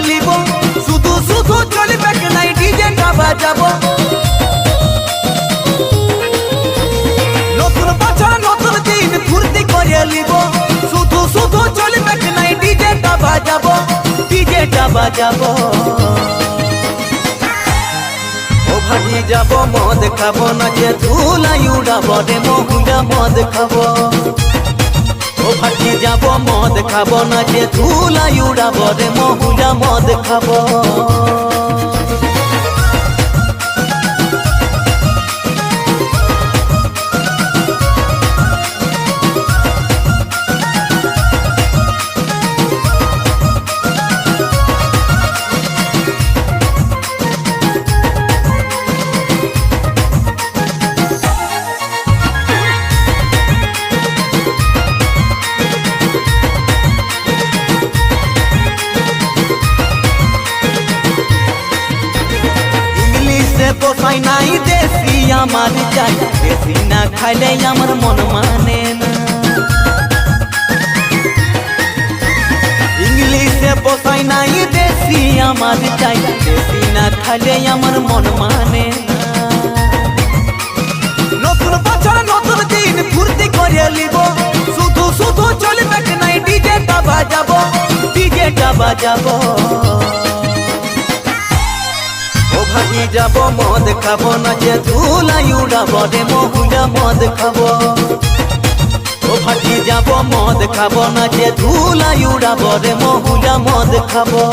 লিব শুধু শুধু চলবে নাই ডিজেটা বাজাবো নতুন বছর নতুন দিন ফুর্তি করে লিব শুধু শুধু চলবে নাই ডিজেটা বাজাবো ও ভাটি যাব মদ খাবো নাচে ধুলাই উড়াবো রে মহুলা মদ খাবো ও ভাটি যাব মদ খাবো নাচে ধুলাই উড়াবো রে মহুলা মদ খাবো পোষাই নাই দেশি আমার চাই দেশি না খাইলে আমার মন মানে না ইংলিশে পোষাই নাই দেশি আমার চাই দেশি না খাইলে আমার মন মানে না নতুন বছর নতুন দিন ফুর্তি করে লিব শুধু শুধু চলবে নাই ডিজেটা বাজাবো ভাটি যাব মদ খাবো নাচে ধুলাই উড়াবো রে মহুলা মদ খাবো ও ভাটি যাব মদ খাবো নাচে ধুলাই উড়াবো রে মহুলা মদ খাবো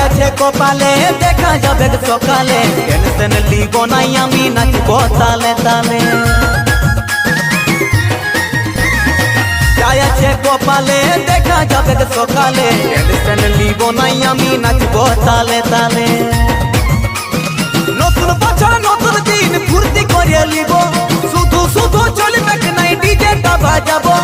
আছে কপালে দেখা যাবে সকালে টেনশন লিব নাই আমি নাচব তালে তালে আছে কপালে দেখা যাবে সকালে টেনশন লিব নাই আমি নাচব তালে তালে নতুন বছর নতুন দিন ফুর্তি করে লিব শুধু শুধু চলবে নাই ডিজেটা বাজাবো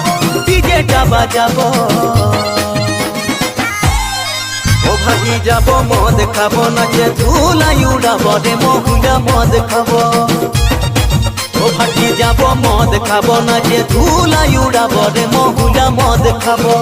ভাটি যাব মদ খাবো নাচে ধুলাই উড়াবো রে মহুলা মদ খাবো ও ভাটি যাব মদ খাবো নাচে ধুলাই উড়াবো রে মহুলা মদ খাবো